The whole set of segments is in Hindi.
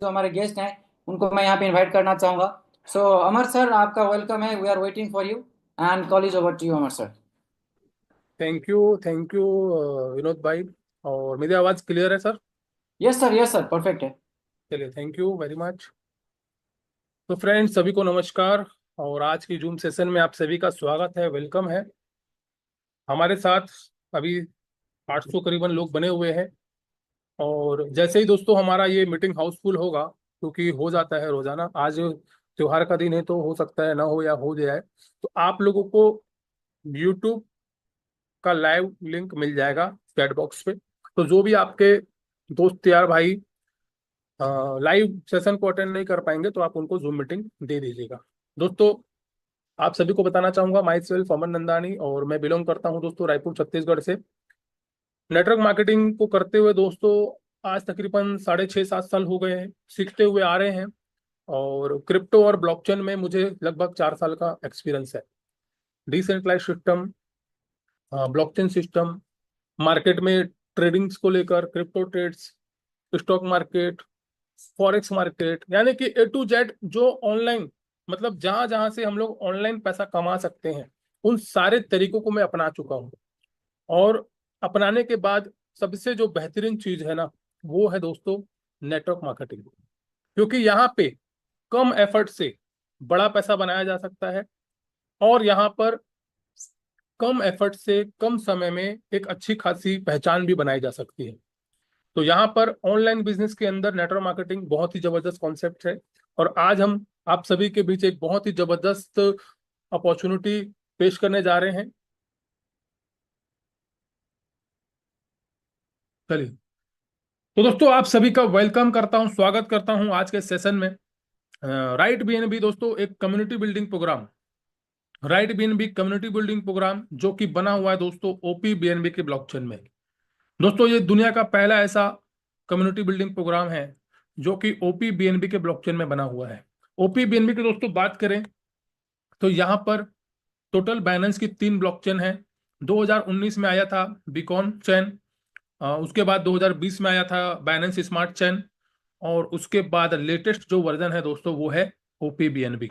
जो हमारे गेस्ट हैं उनको मैं यहाँ पे इनवाइट करना चाहूंगा। सो अमर सर, आपका वेलकम है। We are waiting for you and call is over to you, Amar sir. Thank you Vinod भाई। और मेरी आवाज़ क्लियर है सर? यस सर, परफेक्ट है। चलिए, थैंक यू वेरी मच। तो फ्रेंड्स, सभी को नमस्कार। और आज की जूम सेशन में आप सभी का स्वागत है, वेलकम है। हमारे साथ अभी 800 करीबन लोग बने हुए हैं। और जैसे ही दोस्तों हमारा ये मीटिंग हाउसफुल होगा, क्योंकि हो जाता है रोजाना, आज त्योहार का दिन है तो हो सकता है ना हो या हो जाए, तो आप लोगों को यूट्यूब का लाइव लिंक मिल जाएगा चैट बॉक्स पे। तो जो भी आपके दोस्त यार भाई लाइव सेशन को अटेंड नहीं कर पाएंगे तो आप उनको जूम मीटिंग दे दीजिएगा। दोस्तों, आप सभी को बताना चाहूंगा, माई सेल्फ अमन नंदानी, और मैं बिलोंग करता हूं दोस्तों रायपुर छत्तीसगढ़ से। नेटवर्क मार्केटिंग को करते हुए दोस्तों आज तकरीबन 6.5 7 साल हो गए हैं, सीखते हुए आ रहे हैं। और क्रिप्टो और ब्लॉकचेन में मुझे लगभग 4 साल का एक्सपीरियंस है। Decentralize system, blockchain system, market में ट्रेडिंग्स को लेकर, crypto trades, stock market, forex market, यानी कि A to Z जो ऑनलाइन, मतलब जहां जहां से हम लोग ऑनलाइन पैसा कमा सकते हैं, उन सारे तरीकों को मैं अपना चुका हूं। और अपनाने के बाद सबसे जो बेहतरीन चीज है ना, वो है दोस्तों नेटवर्क मार्केटिंग। क्योंकि यहाँ पे कम एफर्ट से बड़ा पैसा बनाया जा सकता है, और यहाँ पर कम एफर्ट से कम समय में एक अच्छी खासी पहचान भी बनाई जा सकती है। तो यहाँ पर ऑनलाइन बिजनेस के अंदर नेटवर्क मार्केटिंग बहुत ही जबरदस्त कॉन्सेप्ट है। और आज हम आप सभी के बीच एक बहुत ही जबरदस्त अपॉर्चुनिटी पेश करने जा रहे हैं। चलिए, तो दोस्तों आप सभी का वेलकम करता हूं, स्वागत करता हूं आज के सेशन में। राइट बीएनबी दोस्तों एक community building program, right BNB community building program जो कि बना हुआ है दोस्तों ओपी बीएनबी के ब्लॉकचेन में। दोस्तों ये दुनिया का पहला ऐसा कम्युनिटी बिल्डिंग प्रोग्राम है जो कि ओपी बीएनबी के ब्लॉकचेन में बना हुआ है। ओपी बीएनबी की दोस्तों बात करें तो यहाँ पर टोटल बाइनेंस की 3 ब्लॉकचेन है। 2019 में आया था बीकॉन चेन, उसके बाद 2020 में आया था बाइनेंस स्मार्ट चेन, और उसके बाद लेटेस्ट जो वर्जन है दोस्तों वो है ओपी बीएनबी।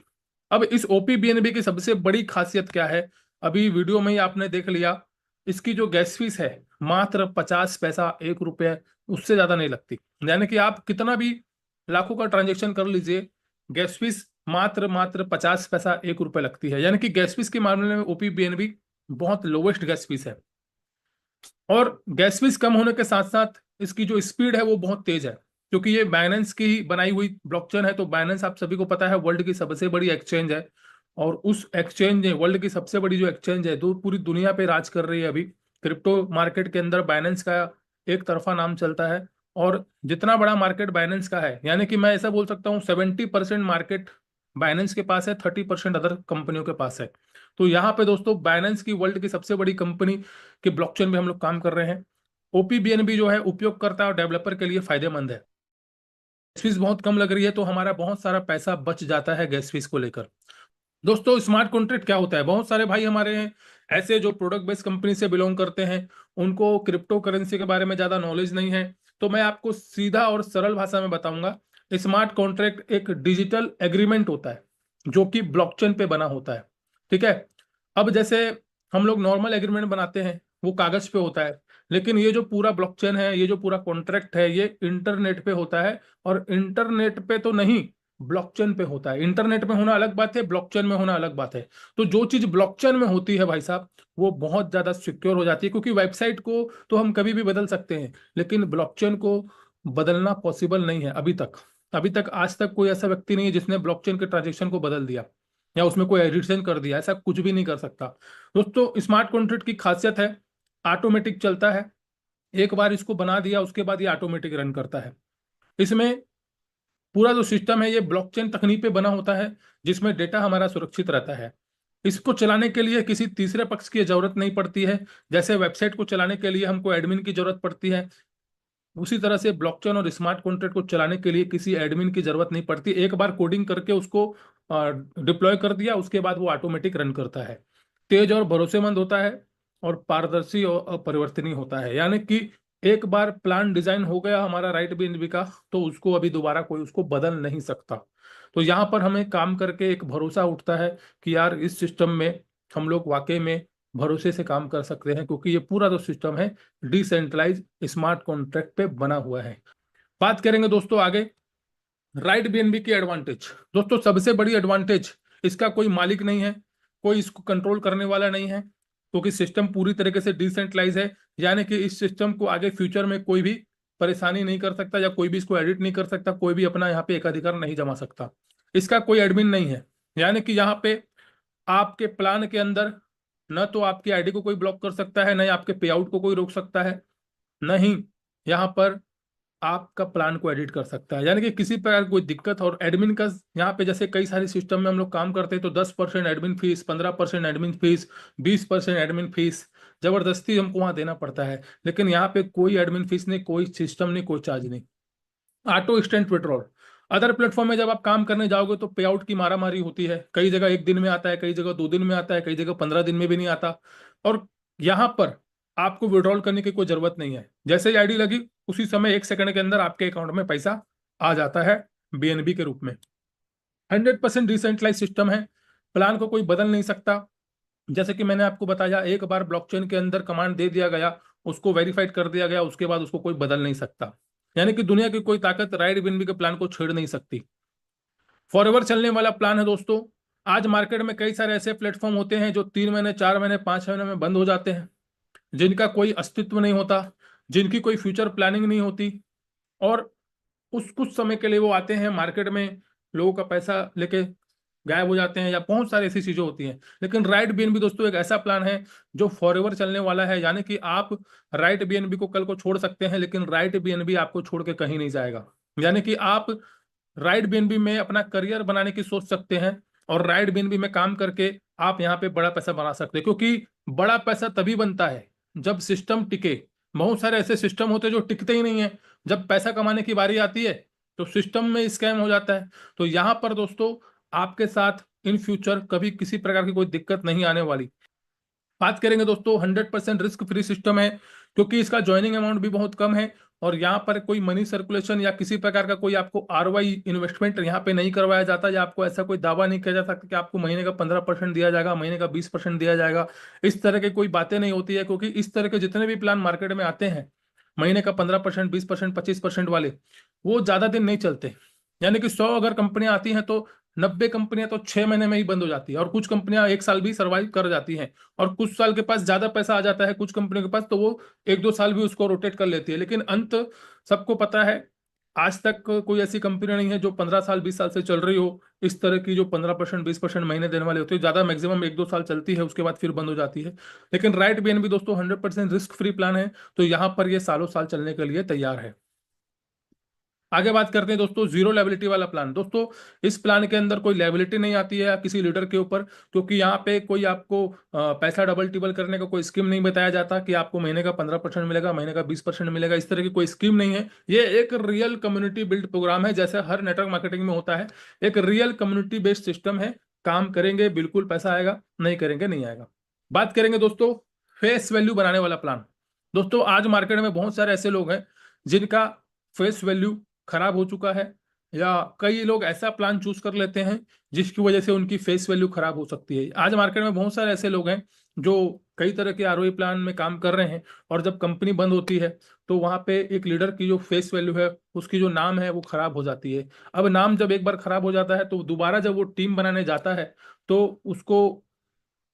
अब इस ओपी बीएनबी की सबसे बड़ी खासियत क्या है, अभी वीडियो में ही आपने देख लिया। इसकी जो गैस फीस है मात्र 50 पैसा, 1 रुपये, उससे ज्यादा नहीं लगती। यानी कि आप कितना भी लाखों का ट्रांजेक्शन कर लीजिए, गैस फीस मात्र मात्र 50 पैसा, 1 रुपये लगती है। यानी कि गैस फीस के मामले में ओपी बीएनबी बहुत लोवेस्ट गैस फीस है। और गैस फीस कम होने के साथ साथ इसकी जो स्पीड है वो बहुत तेज है, क्योंकि ये बाइनेंस की ही बनाई हुई ब्लॉकचेन है। तो बाइनेंस आप सभी को पता है वर्ल्ड की सबसे बड़ी एक्सचेंज है। और उस एक्सचेंज ने, वर्ल्ड की सबसे बड़ी जो एक्सचेंज है, तो पूरी दुनिया पे राज कर रही है अभी। क्रिप्टो मार्केट के अंदर बाइनेंस का एक तरफा नाम चलता है। और जितना बड़ा मार्केट बाइनेंस का है, यानी कि मैं ऐसा बोल सकता हूँ 70% मार्केट बाइनेंस के पास है, 30% अदर कंपनियों के पास है। तो यहाँ पे दोस्तों बाइनेंस की वर्ल्ड की सबसे बड़ी कंपनी के ब्लॉकचेन में हम लोग काम कर रहे हैं। ओपीबीएनबी जो है उपयोगकर्ता और डेवलपर के लिए फायदेमंद है। गैस फीस बहुत कम लग रही है तो हमारा बहुत सारा पैसा बच जाता है गैस फीस को लेकर। दोस्तों स्मार्ट कॉन्ट्रैक्ट क्या होता है, बहुत सारे भाई हमारे हैं ऐसे जो प्रोडक्ट बेस्ड कंपनी से बिलोंग करते हैं, उनको क्रिप्टो करेंसी के बारे में ज्यादा नॉलेज नहीं है। तो मैं आपको सीधा और सरल भाषा में बताऊंगा। स्मार्ट कॉन्ट्रैक्ट एक डिजिटल एग्रीमेंट होता है जो कि ब्लॉकचेन पे बना होता है। ठीक है। अब जैसे हम लोग नॉर्मल एग्रीमेंट बनाते हैं वो कागज पे होता है, लेकिन ये जो पूरा ब्लॉकचेन है, ये जो पूरा कॉन्ट्रैक्ट है, ये इंटरनेट पे होता है। और इंटरनेट पे तो नहीं, ब्लॉकचेन पे होता है। इंटरनेट में होना अलग बात है, ब्लॉकचेन में होना अलग बात है। तो जो चीज ब्लॉकचेन में होती है भाई साहब, वो बहुत ज्यादा सिक्योर हो जाती है, क्योंकि वेबसाइट को तो हम कभी भी बदल सकते हैं, लेकिन ब्लॉकचेन को बदलना पॉसिबल नहीं है अभी तक। अभी तक आज तक कोई ऐसा व्यक्ति नहीं है जिसने ब्लॉकचेन के ट्रांजेक्शन को बदल दिया या उसमें कोई एडिशन कर दिया, ऐसा कुछ भी नहीं कर सकता। दोस्तों स्मार्ट कॉन्ट्रैक्ट की खासियत है ऑटोमेटिक चलता है। एक बार इसको बना दिया उसके बाद ये ऑटोमेटिक रन करता है। इसमें पूरा जो सिस्टम है ये ब्लॉकचेन तकनीक पे बना होता है, जिसमें डेटा हमारा सुरक्षित रहता है। इसको चलाने के लिए किसी तीसरे पक्ष की जरूरत नहीं पड़ती है। जैसे वेबसाइट को चलाने के लिए हमको एडमिन की जरूरत पड़ती है, उसी तरह से ब्लॉकचेन और स्मार्ट कॉन्ट्रैक्ट को चलाने के लिए किसी एडमिन की जरूरत नहीं पड़ती। एक बार कोडिंग करके उसको डिप्लॉय कर दिया, उसके बाद वो ऑटोमेटिक रन करता है। तेज और भरोसेमंद होता है, और पारदर्शी और अपरिवर्तनीय होता है। यानी कि एक बार प्लान डिजाइन हो गया हमारा राइट बीएनबी का, तो उसको अभी दोबारा कोई उसको बदल नहीं सकता। तो यहाँ पर हमें काम करके एक भरोसा उठता है कि यार इस सिस्टम में हम लोग वाकई में भरोसे से काम कर सकते हैं, क्योंकि ये पूरा जो सिस्टम है डिसेंट्रलाइज स्मार्ट कॉन्ट्रैक्ट पे बना हुआ है। बात करेंगे दोस्तों आगे राइट बीएनबी की एडवांटेज। दोस्तों सबसे बड़ी एडवांटेज, इसका कोई मालिक नहीं है, कोई इसको कंट्रोल करने वाला नहीं है, क्योंकि सिस्टम पूरी तरीके से डिसेंट्रलाइज है। यानी कि इस सिस्टम को आगे फ्यूचर में कोई भी परेशानी नहीं कर सकता, या कोई भी इसको एडिट नहीं कर सकता, कोई भी अपना यहाँ पे एकाधिकार नहीं जमा सकता। इसका कोई एडमिन नहीं है, यानी कि यहाँ पे आपके प्लान के अंदर न तो आपकी आईडी को कोई ब्लॉक कर सकता है, न ही आपके पे आउट को कोई रोक सकता है, न ही यहाँ पर आपका प्लान को एडिट कर सकता है। यानी कि किसी प्रकार की कोई दिक्कत, और एडमिन का यहाँ पे जैसे कई सारे सिस्टम में हम लोग काम करते हैं तो 10% admin fees, 15% admin fees, 20% admin fees जबरदस्ती हमको वहां देना पड़ता है। लेकिन यहाँ पे कोई एडमिन फीस नहीं, कोई सिस्टम नहीं, कोई चार्ज नहीं। Auto stand withdrawal. Other platform में जब आप काम करने जाओगे तो पे आउट की मारामारी होती है, कई जगह 1 दिन में आता है, कई जगह 2 दिन में आता है, कई जगह 15 दिन में भी नहीं आता। और यहाँ पर आपको विड्रॉल करने की कोई जरूरत नहीं है, जैसे ही आईडी लगी उसी समय 1 सेकंड के अंदर आपके अकाउंट में पैसा आ जाता है बीएनबी के रूप में। 100% डिसेंट्रलाइज सिस्टम है, प्लान को कोई बदल नहीं सकता। जैसे कि मैंने आपको बताया, एक बार ब्लॉकचेन के अंदर कमांड दे दिया गया, उसको वेरीफाइड कर दिया गया, उसके बाद उसको कोई बदल नहीं सकता। यानी कि दुनिया की कोई ताकत राइट बीएनबी के प्लान को छेड़ नहीं सकती। फॉरएवर चलने वाला प्लान है दोस्तों। आज मार्केट में कई सारे ऐसे प्लेटफॉर्म होते हैं जो 3 महीने, 4 महीने, 5 महीने में बंद हो जाते हैं, जिनका कोई अस्तित्व नहीं होता, जिनकी कोई फ्यूचर प्लानिंग नहीं होती, और उस कुछ समय के लिए वो आते हैं मार्केट में, लोगों का पैसा लेके गायब हो जाते हैं, या बहुत सारी ऐसी चीजें होती हैं। लेकिन राइट बीएनबी दोस्तों एक ऐसा प्लान है जो फॉरएवर चलने वाला है। यानी कि आप राइट बीएनबी को कल को छोड़ सकते हैं, लेकिन राइट बीएनबी आपको छोड़ के कहीं नहीं जाएगा। यानी कि आप राइट बीएनबी में अपना करियर बनाने की सोच सकते हैं, और राइट बीएनबी में काम करके आप यहाँ पे बड़ा पैसा बना सकते हैं, क्योंकि बड़ा पैसा तभी बनता है जब सिस्टम टिके। बहुत सारे ऐसे सिस्टम होते हैं जो टिकते ही नहीं है, जब पैसा कमाने की बारी आती है तो सिस्टम में स्कैम हो जाता है। तो यहाँ पर दोस्तों आपके साथ इन फ्यूचर कभी किसी प्रकार की कोई दिक्कत नहीं आने वाली। बात करेंगे दोस्तों, 100% रिस्क फ्री सिस्टम है, क्योंकि इसका ज्वाइनिंग अमाउंट भी बहुत कम है, और यहाँ पर कोई मनी सर्कुलेशन या किसी प्रकार का कोई आपको आरओआई इन्वेस्टमेंट यहाँ पे नहीं करवाया जाता, या आपको ऐसा कोई दावा नहीं किया जा सकता कि आपको महीने का 15% दिया जाएगा, महीने का 20% दिया जाएगा। इस तरह की कोई बातें नहीं होती है, क्योंकि इस तरह के जितने भी प्लान मार्केट में आते हैं, महीने का 15%, 20%, 25% वाले, वो ज्यादा दिन नहीं चलते। यानी कि 100 अगर कंपनियां आती हैं तो 90 कंपनियां तो 6 महीने में ही बंद हो जाती है, और कुछ कंपनियां 1 साल भी सर्वाइव कर जाती हैं, और कुछ साल के पास ज्यादा पैसा आ जाता है कुछ कंपनियों के पास, तो वो 1-2 साल भी उसको रोटेट कर लेती है। लेकिन अंत सबको पता है, आज तक कोई ऐसी कंपनी नहीं है जो 15 साल 20 साल से चल रही हो इस तरह की, जो 15% 20% महीने देने वाले होते हैं। ज्यादा मैक्सिमम 1-2 साल चलती है, उसके बाद फिर बंद हो जाती है। लेकिन राइट बीएनबी दोस्तों 100% रिस्क फ्री प्लान है, तो यहाँ पर ये सालों साल चलने के लिए तैयार है। आगे बात करते हैं दोस्तों जीरो लायबिलिटी वाला प्लान। दोस्तों इस प्लान के अंदर कोई लायबिलिटी नहीं आती है किसी लीडर के ऊपर, क्योंकि यहाँ पे कोई आपको पैसा डबल टिबल करने का कोई स्कीम नहीं बताया जाता कि आपको महीने का 15% मिलेगा, महीने का 20% मिलेगा। इस तरह की कोई स्कीम नहीं है। ये एक रियल कम्युनिटी बिल्ड प्रोग्राम है, जैसे हर नेटवर्क मार्केटिंग में होता है। एक रियल कम्युनिटी बेस्ड सिस्टम है, काम करेंगे बिल्कुल पैसा आएगा, नहीं करेंगे नहीं आएगा। बात करेंगे दोस्तों फेस वैल्यू बनाने वाला प्लान। दोस्तों आज मार्केट में बहुत सारे ऐसे लोग हैं जिनका फेस वैल्यू खराब हो चुका है, या कई लोग ऐसा प्लान चूज कर लेते हैं जिसकी वजह से उनकी फेस वैल्यू खराब हो सकती है। आज मार्केट में बहुत सारे ऐसे लोग हैं जो कई तरह के आरओई प्लान में काम कर रहे हैं, और जब कंपनी बंद होती है तो वहां पे एक लीडर की जो फेस वैल्यू है, उसकी जो नाम है वो खराब हो जाती है। अब नाम जब एक बार खराब हो जाता है तो दोबारा जब वो टीम बनाने जाता है तो उसको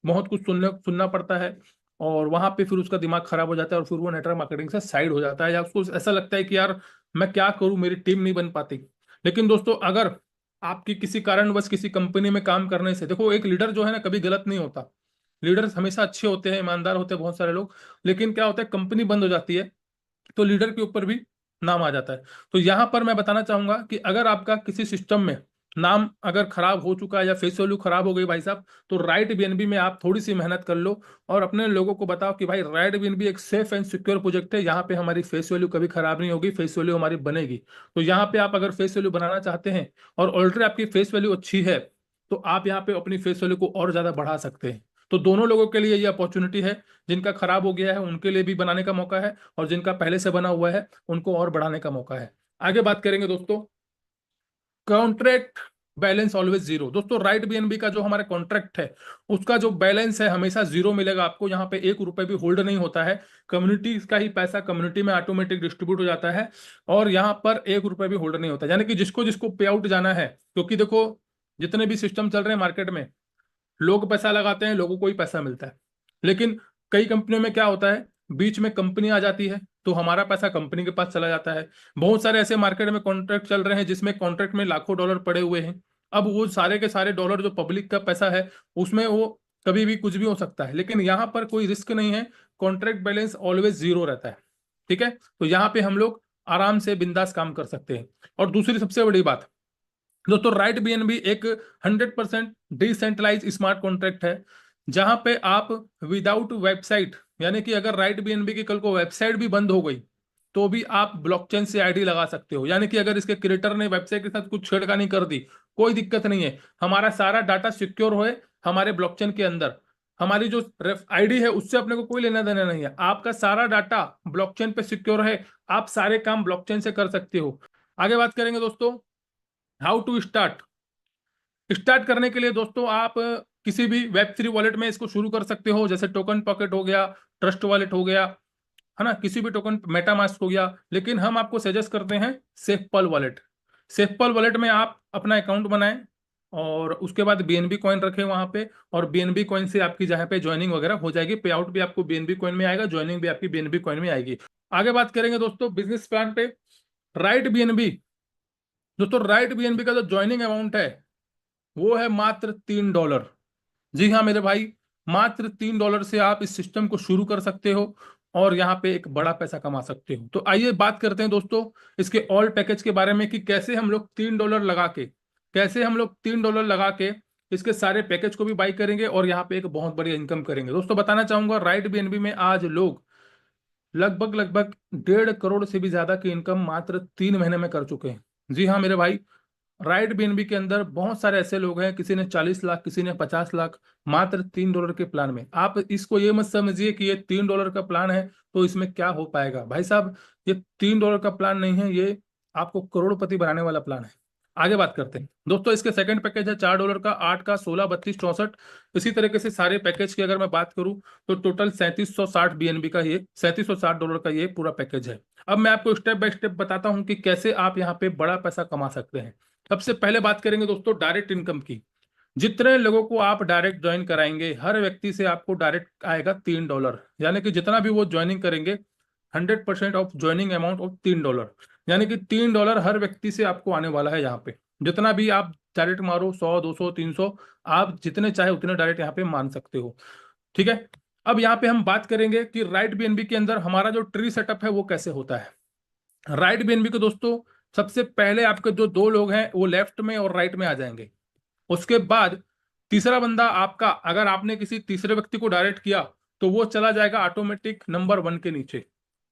बहुत कुछ सुनना सुनना पड़ता है, और वहां पे फिर उसका दिमाग खराब हो जाता है, और फिर वो नेटवर्क मार्केटिंग से साइड हो जाता है, या उसको ऐसा लगता है कि यार मैं क्या करूं, मेरी टीम नहीं बन पाती। लेकिन दोस्तों अगर आपकी किसी कारणवश किसी कंपनी में काम करने से, देखो एक लीडर जो है ना कभी गलत नहीं होता, लीडर हमेशा अच्छे होते हैं, ईमानदार होते हैं बहुत सारे लोग। लेकिन क्या होता है, कंपनी बंद हो जाती है तो लीडर के ऊपर भी नाम आ जाता है। तो यहां पर मैं बताना चाहूंगा कि अगर आपका किसी सिस्टम में नाम अगर खराब हो चुका है या फेस वैल्यू खराब हो गई भाई साहब, तो राइट बीएनबी में आप थोड़ी सी मेहनत कर लो, और अपने लोगों को बताओ कि भाई राइट बीएनबी एक सेफ एंड सिक्योर प्रोजेक्ट है, यहाँ पे हमारी फेस वैल्यू कभी खराब नहीं होगी, फेस वैल्यू हमारी बनेगी। तो यहाँ पे आप अगर फेस वैल्यू बनाना चाहते हैं और ऑलरेडी आपकी फेस वैल्यू अच्छी है, तो आप यहाँ पे अपनी फेस वैल्यू को और ज्यादा बढ़ा सकते हैं। तो दोनों लोगों के लिए ये अपॉर्चुनिटी है, जिनका खराब हो गया है उनके लिए भी बनाने का मौका है, और जिनका पहले से बना हुआ है उनको और बढ़ाने का मौका है। आगे बात करेंगे दोस्तों, कॉन्ट्रैक्ट बैलेंस ऑलवेज जीरो। दोस्तों राइट बीएनबी का जो हमारा कॉन्ट्रैक्ट है उसका जो बैलेंस है हमेशा जीरो मिलेगा आपको। यहाँ पे 1 रुपए भी होल्ड नहीं होता है, कम्युनिटी का ही पैसा कम्युनिटी में ऑटोमेटिक डिस्ट्रीब्यूट हो जाता है, और यहाँ पर 1 रुपए भी होल्ड नहीं होता, यानी कि जिसको जिसको पे आउट जाना है। क्योंकि देखो जितने भी सिस्टम चल रहे हैं मार्केट में, लोग पैसा लगाते हैं, लोगों को ही पैसा मिलता है। लेकिन कई कंपनियों में क्या होता है, बीच में कंपनी आ जाती है तो हमारा पैसा कंपनी के पास चला जाता है। बहुत सारे ऐसे मार्केट में कॉन्ट्रैक्ट चल रहे हैं जिसमें कॉन्ट्रैक्ट में लाखों डॉलर पड़े हुए हैं। अब वो सारे के सारे डॉलर जो पब्लिक का पैसा है उसमें वो कभी भी कुछ भी हो सकता है, लेकिन यहाँ पर कोई रिस्क नहीं है, कॉन्ट्रैक्ट बैलेंस ऑलवेज जीरो रहता है। ठीक है, तो यहाँ पे हम लोग आराम से बिंदास काम कर सकते हैं। और दूसरी सबसे बड़ी बात दोस्तों, राइट बीएनबी एक 100% डिसेंट्रलाइज स्मार्ट कॉन्ट्रैक्ट है, जहां पे आप विदाउट वेबसाइट, यानी कि अगर राइट बीएनबी की कल को वेबसाइट भी बंद हो गई तो भी आप ब्लॉकचेन से आईडी लगा सकते हो। यानी कि अगर इसके क्रिएटर ने वेबसाइट के साथ कुछ छेड़खानी कर दी, कोई दिक्कत नहीं है, हमारा सारा डाटा सिक्योर हो हमारे ब्लॉकचेन के अंदर। हमारी जो आईडी है उससे अपने को कोई लेना देना नहीं है, आपका सारा डाटा ब्लॉकचेन पे सिक्योर है, आप सारे काम ब्लॉकचेन से कर सकते हो। आगे बात करेंगे दोस्तों, हाउ टू स्टार्ट। स्टार्ट करने के लिए दोस्तों आप किसी भी वेब3 वॉलेट में इसको शुरू कर सकते हो, जैसे टोकन पॉकेट हो गया, ट्रस्ट वॉलेट हो गया, है ना, किसी भी टोकन, मेटामास्क हो गया। लेकिन हम आपको सजेस्ट करते हैं सेफपल वॉलेट। सेफपल वॉलेट में आप अपना अकाउंट बनाएं और उसके बाद बीएनबी कॉइन रखें वहां पे, और बीएनबी कॉइन से आपकी जहां पे ज्वाइनिंग वगैरह हो जाएगी, पे आउट भी आपको बीएनबी कॉइन में आएगा, ज्वाइनिंग भी आपकी बीएनबी कॉइन में आएगी। आगे बात करेंगे दोस्तों बिजनेस प्लान पे। राइट बीएनबी, दोस्तों राइट बीएनबी का जो ज्वाइनिंग अमाउंट है वो है मात्र $3। जी हाँ मेरे भाई, मात्र $3 से आप इस सिस्टम को शुरू कर सकते हो और यहाँ पे एक बड़ा पैसा कमा सकते हो। तो आइए बात करते हैं दोस्तों इसके ऑल पैकेज के बारे में, कि कैसे हम लोग $3 लगा के इसके सारे पैकेज को भी बाई करेंगे और यहाँ पे एक बहुत बड़ी इनकम करेंगे। दोस्तों बताना चाहूंगा, राइट बीएनबी में आज लोग लगभग लगभग 1.5 करोड़ से भी ज्यादा की इनकम मात्र 3 महीने में कर चुके हैं। जी हाँ मेरे भाई, राइट बीएनबी के अंदर बहुत सारे ऐसे लोग हैं, किसी ने 40 लाख, किसी ने 50 लाख, मात्र $3 के प्लान में। आप इसको ये मत समझिए कि ये $3 का प्लान है तो इसमें क्या हो पाएगा। भाई साहब, ये $3 का प्लान नहीं है, ये आपको करोड़पति बनाने वाला प्लान है। आगे बात करते हैं दोस्तों, इसके सेकंड पैकेज है $4 का, 8 का, 16, 32, 64। इसी तरीके से सारे पैकेज की अगर मैं बात करूं तो टोटल 3760 बीएनबी का, ये $3760 का ये पूरा पैकेज है। अब मैं आपको स्टेप बाय स्टेप बताता हूं कि कैसे आप यहाँ पे बड़ा पैसा कमा सकते हैं। सबसे पहले बात करेंगे दोस्तों डायरेक्ट इनकम की। जितने लोगों को आप डायरेक्ट ज्वाइन कराएंगे, हर व्यक्ति से आपको डायरेक्ट आएगा $3, यानी कि जितना भी वो ज्वाइनिंग करेंगे 100% ऑफ ज्वाइनिंग अमाउंट ऑफ $3, यानी कि $3 हर व्यक्ति से आपको आने वाला है। यहाँ पे जितना भी आप डायरेक्ट मारो, 100, 200, 300, आप जितने चाहे उतने डायरेक्ट यहाँ पे मान सकते हो। ठीक है, अब यहाँ पे हम बात करेंगे कि राइट बीएनबी के अंदर हमारा जो ट्री सेटअप है वो कैसे होता है। राइट बीएनबी को दोस्तों सबसे पहले आपके जो दो लोग हैं वो लेफ्ट में और राइट में आ जाएंगे। उसके बाद तीसरा बंदा आपका, अगर आपने किसी तीसरे व्यक्ति को डायरेक्ट किया तो वो चला जाएगा ऑटोमेटिक नंबर 1 के नीचे।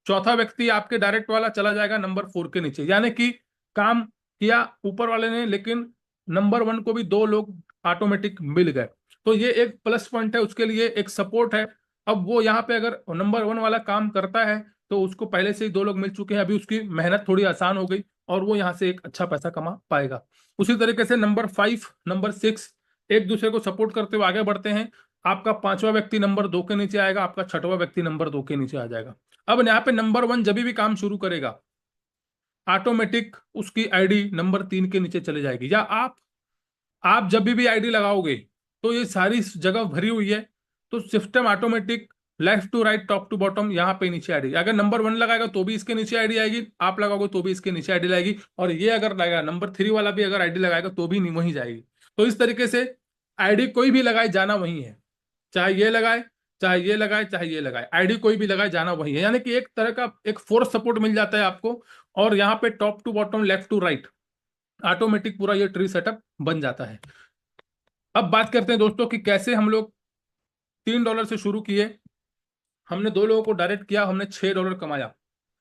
चौथा व्यक्ति आपके डायरेक्ट वाला चला जाएगा नंबर 4 के नीचे। यानी कि काम किया ऊपर वाले ने, लेकिन नंबर 1 को भी 2 लोग ऑटोमेटिक मिल गए। तो ये एक प्लस पॉइंट है, उसके लिए एक सपोर्ट है। अब वो यहाँ पे अगर नंबर 1 वाला काम करता है तो उसको पहले से ही 2 लोग मिल चुके हैं, अभी उसकी मेहनत थोड़ी आसान हो गई और वो यहाँ से एक अच्छा पैसा कमा पाएगा। उसी तरीके से नंबर 5, नंबर 6 एक दूसरे को सपोर्ट करते हुए आगे बढ़ते हैं। आपका पांचवा व्यक्ति नंबर 2 के नीचे आएगा, आपका छठवां व्यक्ति नंबर 2 के नीचे आ जाएगा। अब यहाँ पे नंबर 1 जब भी काम शुरू करेगा ऑटोमेटिक उसकी आईडी नंबर 3 के नीचे चले जाएगी। या आप जब भी आईडी लगाओगे तो ये सारी जगह भरी हुई है, तो system automatic left to right, top to bottom यहाँ पे नीचे आईडी, अगर नंबर 1 लगाएगा तो भी इसके नीचे आईडी आएगी, आप लगाओगे तो भी इसके नीचे आईडी आएगी, और ये अगर लगाएगा नंबर 3 वाला भी अगर आईडी लगाएगा तो भी वहीं जाएगी। तो इस तरीके से आईडी कोई भी लगाए जाना वही है, चाहे ये लगाए, चाहे ये लगाए, चाहे ये लगाए, आईडी कोई भी लगाए जाना वही है। यानी कि एक तरह का एक फोर्स सपोर्ट मिल जाता है आपको, और यहाँ पे top to bottom, left to right automatic पूरा ये ट्री सेटअप बन जाता है। अब बात करते हैं दोस्तों कि कैसे हम लोग $3 से शुरू किए। हमने 2 लोगों को डायरेक्ट किया, हमने $6 कमाया।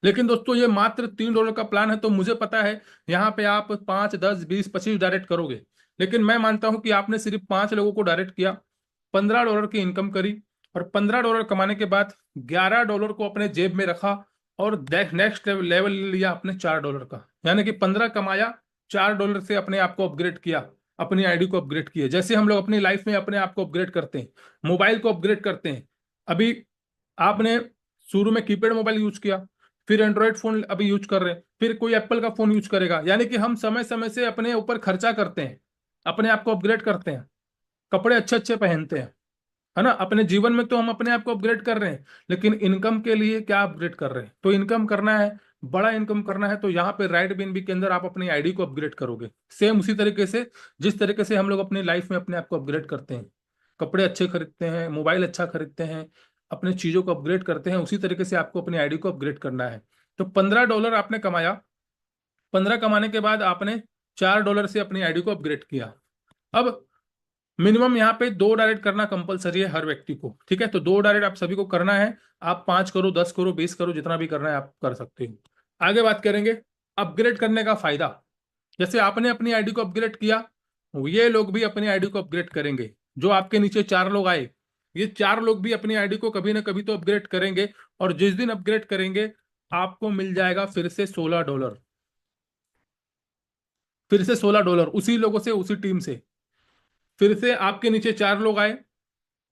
लेकिन दोस्तों ये मात्र $3 का प्लान है, तो मुझे पता है यहाँ पे आप 5, 10, 20, 25 डायरेक्ट करोगे, लेकिन मैं मानता हूं कि आपने सिर्फ 5 लोगों को डायरेक्ट किया, $15 की इनकम करी, और $15 कमाने के बाद $11 को अपने जेब में रखा, और नेक्स्ट लेवल लिया अपने $4 का। यानी कि 15 कमाया, $4 से अपने आप को अपग्रेड किया, अपनी आईडी को अपग्रेड किया। जैसे हम लोग अपनी लाइफ में अपने आप को अपग्रेड करते हैं, मोबाइल को अपग्रेड करते हैं। अभी आपने शुरू में कीपैड मोबाइल यूज किया, फिर एंड्रॉयड फोन अभी यूज कर रहे हैं, फिर कोई एप्पल का फोन यूज करेगा। यानी कि हम समय समय से अपने ऊपर खर्चा करते हैं, अपने आप को अपग्रेड करते हैं, कपड़े अच्छे अच्छे पहनते हैं, है ना। अपने जीवन में तो हम अपने आप को अपग्रेड कर रहे हैं, लेकिन इनकम के लिए क्या अपग्रेड कर रहे हैं? तो इनकम करना है, बड़ा इनकम करना है, तो यहाँ पे राइट बीएनबी के अंदर आप अपनी आईडी को अपग्रेड करोगे। सेम उसी तरीके से जिस तरीके से हम लोग अपनी लाइफ में अपने आप को अपग्रेड करते हैं, कपड़े अच्छे खरीदते हैं, मोबाइल अच्छा खरीदते हैं, अपने चीजों को अपग्रेड करते हैं, उसी तरीके से आपको अपनी आईडी को अपग्रेड करना है। तो $15 आपने कमाया, 15 कमाने के बाद आपने $4 से अपनी आईडी को अपग्रेड किया। अब मिनिमम यहाँ पे 2 डायरेक्ट करना कंपलसरी है हर व्यक्ति को, ठीक है। तो 2 डायरेक्ट आप सभी को करना है। आप 5 करो, 10 करो, 20 करो, जितना भी करना है आप कर सकते हो। आगे बात करेंगे अपग्रेड करने का फायदा। जैसे आपने अपनी आईडी को अपग्रेड किया, ये लोग भी अपनी आईडी को अपग्रेड करेंगे। जो आपके नीचे 4 लोग आए, ये 4 लोग भी अपनी आईडी को कभी ना कभी तो अपग्रेड करेंगे, और जिस दिन अपग्रेड करेंगे आपको मिल जाएगा फिर से $16। फिर से $16 उसी लोगों से, उसी टीम से। फिर से आपके नीचे 4 लोग आए,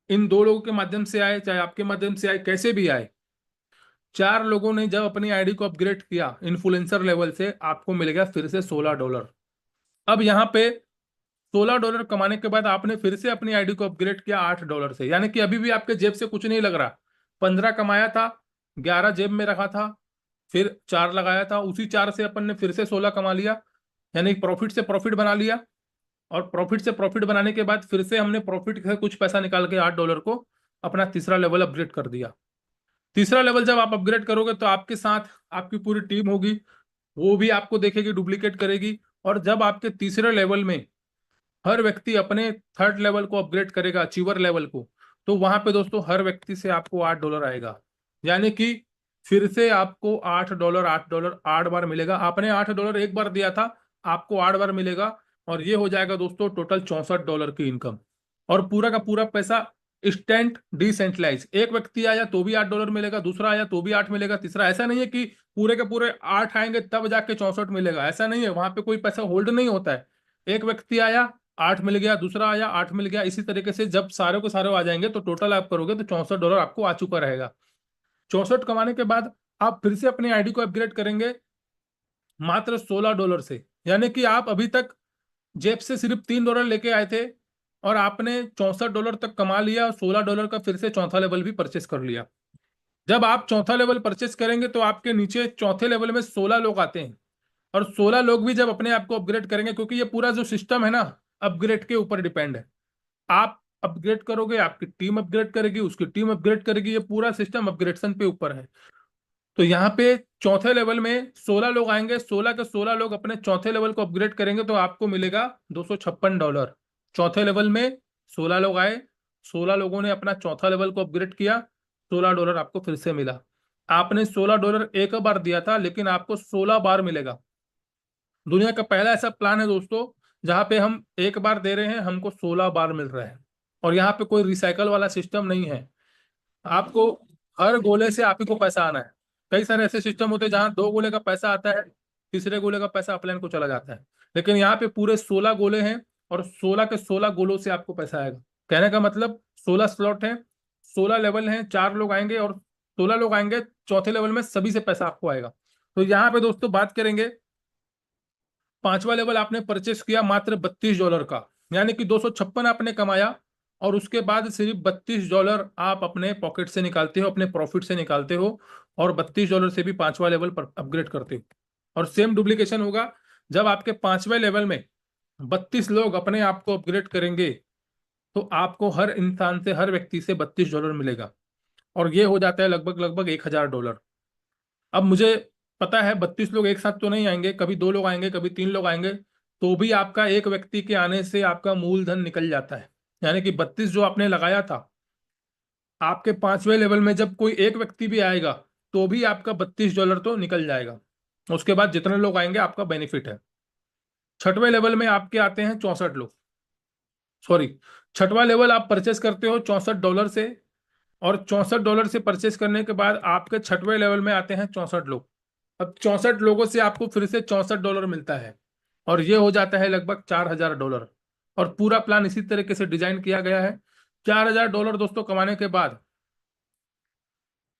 इन 2 लोगों के माध्यम से आए, चाहे आपके माध्यम से आए, कैसे भी आए, 4 लोगों ने जब अपनी आईडी को अपग्रेड किया इन्फ्लुएंसर लेवल से, आपको मिल गया फिर से $16। अब यहाँ पे $16 कमाने के बाद आपने फिर से अपनी आईडी को अपग्रेड किया $8 से। यानी कि अभी भी आपके जेब से कुछ नहीं लग रहा। 15 कमाया था, 11 जेब में रखा था, फिर 4 लगाया था, उसी 4 से अपन ने फिर से 16 कमा लिया। यानी प्रॉफिट से प्रॉफिट बना लिया, और प्रॉफिट से प्रॉफिट बनाने के बाद फिर से हमने प्रॉफिट से कुछ पैसा निकाल के $8 को अपना तीसरा लेवल अपग्रेड कर दिया। तीसरा लेवल जब आप अपग्रेड करोगे तो आपके साथ आपकी पूरी टीम होगी, वो भी आपको देखेगी, डुप्लीकेट करेगी। और जब आपके तीसरे लेवल में हर व्यक्ति अपने थर्ड लेवल को अपग्रेड करेगा, अचीवर लेवल को, तो वहां पे दोस्तों हर व्यक्ति से आपको $8 आएगा। यानी कि फिर से आपको $8, $8, 8 बार मिलेगा। आपने $8 एक बार दिया था, आपको 8 बार मिलेगा, और ये हो जाएगा दोस्तों टोटल $64 की इनकम। और पूरा का पूरा पैसा इंस्टेंट डिसेंट्रलाइज। एक व्यक्ति आया तो भी $8 मिलेगा, दूसरा आया तो भी 8 मिलेगा, तीसरा। ऐसा नहीं है कि पूरे के पूरे 8 आएंगे तब जाके 64 मिलेगा, ऐसा नहीं है। वहां पे कोई पैसा होल्ड नहीं होता है। एक व्यक्ति आया, 8 मिल गया, दूसरा आया, 8 मिल गया, इसी तरीके से जब सारे को सारे आ जाएंगे तो टोटल आप करोगे तो $64 आपको आ चुका रहेगा। 64 कमाने के बाद आप फिर से अपनी आईडी को अपग्रेड करेंगे मात्र $16 से। यानी कि आप अभी तक जेब से सिर्फ $3 लेके आए थे, और आपने $64 तक कमा लिया, और $16 का फिर से चौथा लेवल भी परचेस कर लिया। जब आप चौथा लेवल परचेस करेंगे तो आपके नीचे चौथे लेवल में 16 लोग आते हैं, और 16 लोग भी जब अपने आप को अपग्रेड करेंगे, क्योंकि ये पूरा जो सिस्टम है ना, अपग्रेड के ऊपर डिपेंड है। आप अपग्रेड करोगे, आपकी टीम अपग्रेड करेगी, उसकी टीम अपग्रेड करेगी, ये पूरा सिस्टम अपग्रेडेशन पे ऊपर है। तो यहाँ पे चौथे लेवल में 16 लोग आएंगे, 16 के 16 लोग अपने चौथे लेवल को अपग्रेड करेंगे, तो आपको मिलेगा $256। चौथे लेवल में 16 लोग आए, 16 लोगों ने अपना चौथा लेवल को अपग्रेड किया, $16 आपको फिर से मिला। आपने $16 एक बार दिया था, लेकिन आपको 16 बार मिलेगा। दुनिया का पहला ऐसा प्लान है दोस्तों जहां पे हम एक बार दे रहे हैं, हमको 16 बार मिल रहा है। और यहाँ पे कोई रिसाइकल वाला सिस्टम नहीं है। आपको हर गोले से आप ही को पैसा आना है। कई सारे ऐसे सिस्टम होते हैं जहां 2 गोले का पैसा आता है, तीसरे गोले का पैसा अपलाइन को चला जाता है, लेकिन यहाँ पे पूरे 16 गोले हैं, और 16 के 16 गोलों से आपको पैसा आएगा। कहने का मतलब 16 स्लॉट है, 16 लेवल हैं, 4 लोग आएंगे और 16 लोग आएंगे चौथे लेवल में, सभी से पैसा आपको आएगा। तो यहाँ पे दोस्तों बात करेंगे, पांचवा लेवल आपने परचेस किया मात्र $32 का, यानी कि 256 आपने कमाया, और उसके बाद सिर्फ $32 आप अपने पॉकेट से निकालते हो, अपने प्रॉफिट से निकालते हो, और $32 से भी पांचवा लेवल पर अपग्रेड करते हो। और सेम डुप्लीकेशन होगा जब आपके पांचवें लेवल में 32 लोग अपने आप को अपग्रेड करेंगे, तो आपको हर इंसान से, हर व्यक्ति से $32 मिलेगा, और ये हो जाता है लगभग लगभग $1000। अब मुझे पता है 32 लोग एक साथ तो नहीं आएंगे, कभी 2 लोग आएंगे, कभी 3 लोग आएंगे, तो भी आपका एक व्यक्ति के आने से आपका मूलधन निकल जाता है। यानी कि 32 जो आपने लगाया था, आपके पांचवें लेवल में जब कोई एक व्यक्ति भी आएगा तो भी आपका $32 तो निकल जाएगा। उसके बाद जितने लोग आएंगे आपका बेनिफिट है। छठवें लेवल में आपके आते हैं 64 लोग। सॉरी, छठवां लेवल आप परचेस करते हो $64 से, और $64 से परचेस करने के बाद आपके छठवें लेवल में आते हैं 64 लोग। अब 64 लोगों से आपको फिर से $64 मिलता है, और ये हो जाता है लगभग $4000। और पूरा प्लान इसी तरीके से डिजाइन किया गया है। $4000 दोस्तों कमाने के बाद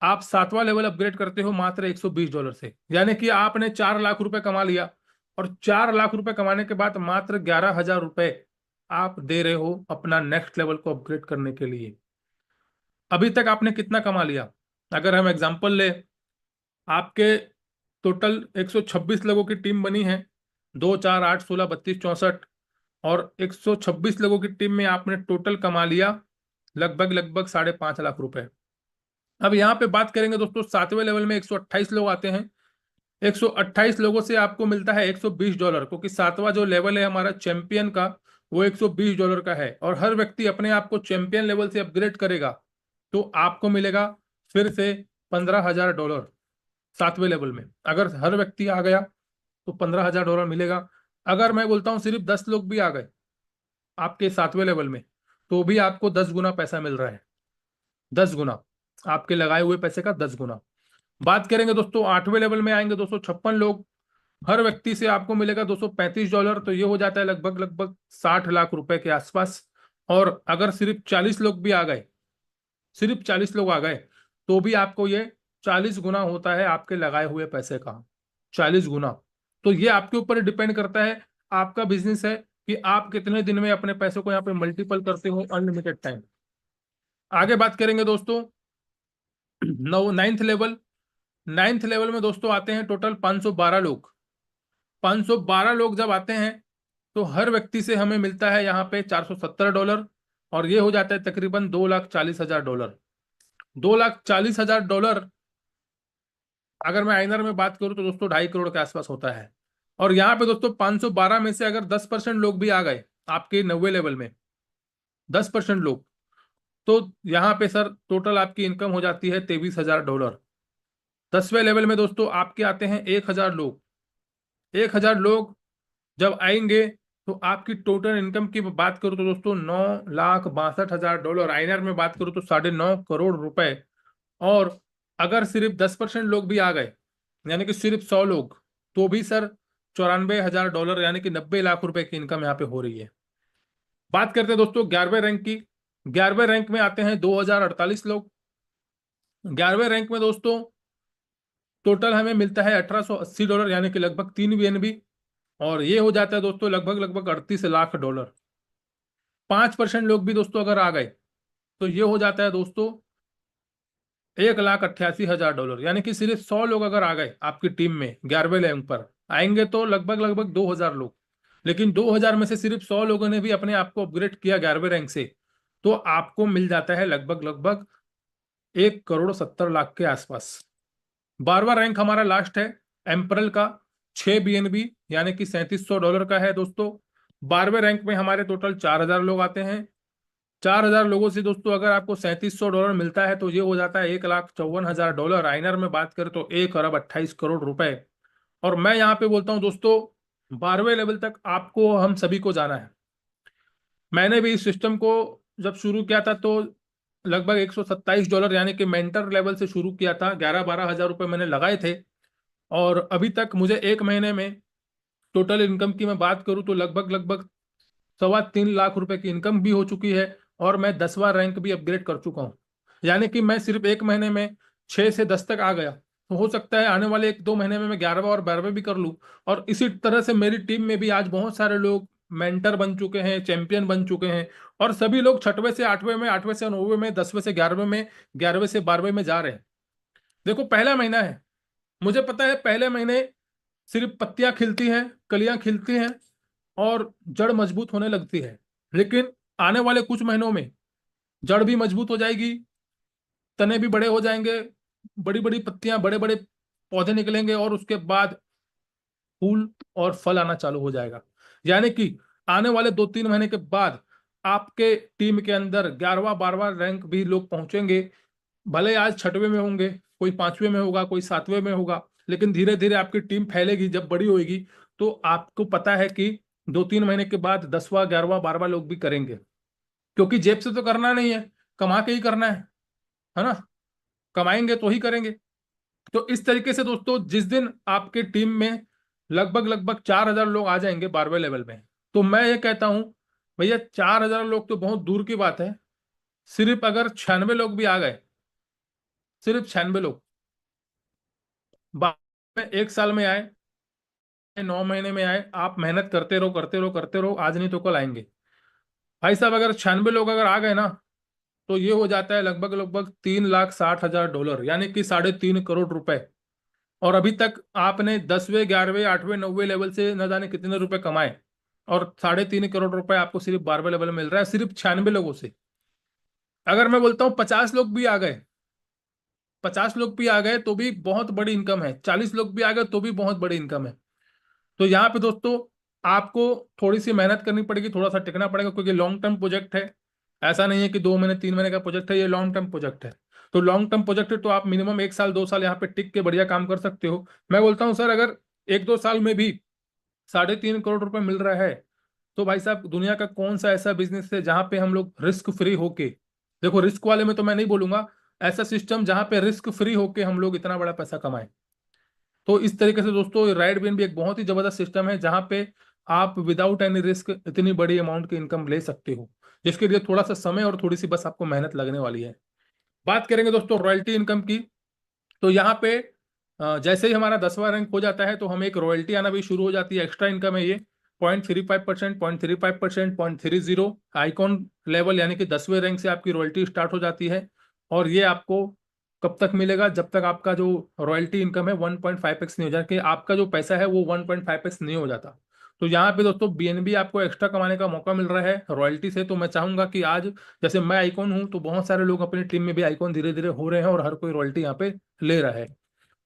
आप सातवां लेवल अपग्रेड करते हो मात्र $120 से, यानी कि आपने 4 लाख रुपए कमा लिया, और 4 लाख रुपए कमाने के बाद मात्र $11,000 आप दे रहे हो अपना नेक्स्ट लेवल को अपग्रेड करने के लिए। अभी तक आपने कितना कमा लिया? अगर हम एग्जांपल ले, आपके टोटल 126 लोगों की टीम बनी है, 2 4 8 16 32 64, और 126 लोगों की टीम में आपने टोटल कमा लिया लगभग लगभग ₹5.5 लाख। अब यहाँ पे बात करेंगे दोस्तों, सातवें लेवल में 128 लोग आते हैं। 128 लोगों से आपको मिलता है $120, क्योंकि सातवां जो लेवल है हमारा चैंपियन का, वो $120 का है, और हर व्यक्ति अपने आप को चैंपियन लेवल से अपग्रेड करेगा तो आपको मिलेगा फिर से $15,000 सातवें लेवल में। अगर हर व्यक्ति आ गया तो $15,000 मिलेगा। अगर मैं बोलता हूँ सिर्फ 10 लोग भी आ गए आपके सातवें लेवल में, तो भी आपको 10 गुना पैसा मिल रहा है। 10 गुना, आपके लगाए हुए पैसे का 10 गुना। बात करेंगे दोस्तों, आठवें लेवल में आएंगे 256 लोग, हर व्यक्ति से आपको मिलेगा $235, तो ये हो जाता है लगभग लगभग 60 लाख रुपए के आसपास। और अगर सिर्फ 40 लोग भी आ गए, सिर्फ 40 लोग आ गए, तो भी आपको ये 40 गुना होता है आपके लगाए हुए पैसे का, 40 गुना। तो ये आपके ऊपर डिपेंड करता है, आपका बिजनेस है कि आप कितने दिन में अपने पैसों को यहाँ पे मल्टीपल करते हो अनलिमिटेड टाइम। आगे बात करेंगे दोस्तों, नाइन्थ लेवल। नाइन्थ लेवल में दोस्तों आते हैं टोटल 512 लोग। 512 लोग जब आते हैं तो हर व्यक्ति से हमें मिलता है यहाँ पे $470, और ये हो जाता है तकरीबन $2,40,000। $2,40,000 अगर मैं आइनर में बात करूं तो दोस्तों 2.5 करोड़ के आसपास होता है। और यहाँ पे दोस्तों 512 में से अगर 10% लोग भी आ गए आपके 90 लेवल में, 10% लोग, तो यहाँ पे सर टोटल आपकी इनकम हो जाती है $23,000। 10वें लेवल में दोस्तों आपके आते हैं 1,000 लोग। 1,000 लोग जब आएंगे तो आपकी टोटल इनकम की बात करूं तो दोस्तों $9,62,000, आइनर में बात करूं तो 9.5 करोड़ रुपए। और अगर सिर्फ 10% लोग भी आ गए, यानी कि सिर्फ 100 लोग, तो भी सर $94,000 यानी कि 90 लाख रुपए की इनकम यहाँ पे हो रही है। बात करते हैं दोस्तों 11वें रैंक की। 11वें रैंक में आते हैं 2,048 लोग। 11वें रैंक में दोस्तों टोटल हमें मिलता है $1,880 यानी कि लगभग 3 BNB, और ये हो जाता है दोस्तों लगभग लगभग $38 लाख। 5% लोग भी दोस्तों अगर आ गए तो ये हो जाता है दोस्तों $1,88,000, यानी कि सिर्फ 100 लोग अगर आ गए आपकी टीम में 11वें रैंक पर आएंगे तो लगभग लगभग 2,000 लोग। लेकिन 2,000 में से सिर्फ 100 लोगों ने भी अपने आप को अपग्रेड किया 11वें रैंक से, तो आपको मिल जाता है लगभग लगभग 1,70,00,000 के आसपास। 12वां रैंक हमारा लास्ट है एम्परल का, 6 BNB यानी कि $3,700 का है दोस्तों। 12वें रैंक में हमारे टोटल 4,000 लोग आते हैं। 4,000 लोगों से दोस्तों अगर आपको $3,700 मिलता है तो ये हो जाता है $1,54,000। आइनर में बात करें तो 1,28 करोड़ रुपए। और मैं यहाँ पे बोलता हूँ दोस्तों, 12वें लेवल तक आपको हम सभी को जाना है। मैंने भी इस सिस्टम को जब शुरू किया था तो लगभग $127 यानी कि मेंटर लेवल से शुरू किया था, 11-12 हज़ार रुपए मैंने लगाए थे। और अभी तक मुझे एक महीने में टोटल इनकम की मैं बात करूं तो लगभग लगभग 3.25 लाख रुपए की इनकम भी हो चुकी है, और मैं 10वां रैंक भी अपग्रेड कर चुका हूं। यानी कि मैं सिर्फ एक महीने में 6 से 10 तक आ गया, तो हो सकता है आने वाले 1-2 महीने में मैं 11वां और 12वां भी कर लूं। और इसी तरह से मेरी टीम में भी आज बहुत सारे लोग मेंटर बन चुके हैं, चैंपियन बन चुके हैं, और सभी लोग 6वें से 8वें में, 8वें से 9वें में, 10वें से 11वें में, 11वें से 12वें में जा रहे हैं। देखो पहला महीना है, मुझे पता है पहले महीने सिर्फ पत्तियां खिलती हैं, कलियां खिलती हैं, और जड़ मजबूत होने लगती है। लेकिन आने वाले कुछ महीनों में जड़ भी मजबूत हो जाएगी, तने भी बड़े हो जाएंगे, बड़ी बड़ी पत्तियां, बड़े बड़े पौधे निकलेंगे, और उसके बाद फूल और फल आना चालू हो जाएगा। यानी कि आने वाले 2-3 महीने के बाद आपके टीम के अंदर 11वां 12वां रैंक भी लोग पहुंचेंगे। भले आज 6वें में होंगे, कोई 5वें में होगा, कोई 7वें में होगा, लेकिन धीरे धीरे आपकी टीम फैलेगी, जब बड़ी होगी तो आपको पता है कि 2-3 महीने के बाद 10वां 11वां 12वां लोग भी करेंगे, क्योंकि जेब से तो करना नहीं है, कमा के ही करना है ना। कमाएंगे तो ही करेंगे। तो इस तरीके से दोस्तों, जिस दिन आपके टीम में लगभग लगभग 4,000 लोग आ जाएंगे 12वें लेवल में, तो मैं ये कहता हूं भैया 4,000 लोग तो बहुत दूर की बात है। सिर्फ अगर 96 लोग भी आ गए, सिर्फ 96 लोग बाद में 1 साल में आए, 9 महीने में आए, आप मेहनत करते रहो करते रहो करते रहो, आज नहीं तो कल आएंगे। भाई साहब अगर 96 लोग अगर आ गए ना, तो ये हो जाता है लगभग लगभग 3,60,000 डॉलर, यानी कि 3.5 करोड़ रुपए। और अभी तक आपने 10वें 11वें 8वें 9वें लेवल से न जाने कितने रुपए कमाए, और 3.5 करोड़ रुपए आपको सिर्फ 12वें लेवल में मिल रहा है, सिर्फ 96 लोगों से। अगर मैं बोलता हूँ 50 लोग भी आ गए, 50 लोग भी आ गए तो भी बहुत बड़ी इनकम है, 40 लोग भी आ गए तो भी बहुत बड़ी इनकम है। तो यहाँ पे दोस्तों आपको थोड़ी सी मेहनत करनी पड़ेगी, थोड़ा सा टिकना पड़ेगा, क्योंकि लॉन्ग टर्म प्रोजेक्ट है। ऐसा नहीं है कि 2 महीने 3 महीने का प्रोजेक्ट है, ये लॉन्ग टर्म प्रोजेक्ट है। तो लॉन्ग टर्म प्रोजेक्ट है तो आप मिनिमम 1 साल 2 साल यहाँ पे टिक के बढ़िया काम कर सकते हो। मैं बोलता हूँ सर, अगर 1-2 साल में भी 3.5 करोड़ रुपए मिल रहा है, तो भाई साहब दुनिया का कौन सा ऐसा बिजनेस है जहां पे हम लोग रिस्क फ्री होके, देखो रिस्क वाले में तो मैं नहीं बोलूंगा, ऐसा सिस्टम जहां पे रिस्क फ्री होके हम लोग इतना बड़ा पैसा कमाएं। तो इस तरीके से दोस्तों राइट बीन भी एक बहुत ही जबरदस्त सिस्टम है, जहां पे आप विदाउट एनी रिस्क इतनी बड़ी अमाउंट की इनकम ले सकते हो, जिसके लिए थोड़ा सा समय और थोड़ी सी बस आपको मेहनत लगने वाली है। बात करेंगे दोस्तों रॉयल्टी इनकम की, तो यहाँ पे जैसे ही हमारा 10वां रैंक हो जाता है तो हमें एक रॉयल्टी आना भी शुरू हो जाती है। एक्स्ट्रा इनकम है ये, 0.35%, 0.35%, 0.30 आइकॉन लेवल, यानी कि 10वें रैंक से आपकी रॉयल्टी स्टार्ट हो जाती है। और ये आपको कब तक मिलेगा, जब तक आपका जो रॉयल्टी इनकम है 1.5x नहीं हो जाता, कि आपका जो पैसा है वो 1.5x नहीं हो जाता। तो यहाँ पे दोस्तों बीएनबी आपको एक्स्ट्रा कमाने का मौका मिल रहा है रॉयल्टी से। तो मैं चाहूंगा कि आज जैसे मैं आइकॉन हूं, तो बहुत सारे लोग अपनी टीम में भी आइकॉन धीरे धीरे हो रहे हैं और हर कोई रॉयल्टी यहाँ पे ले रहा है।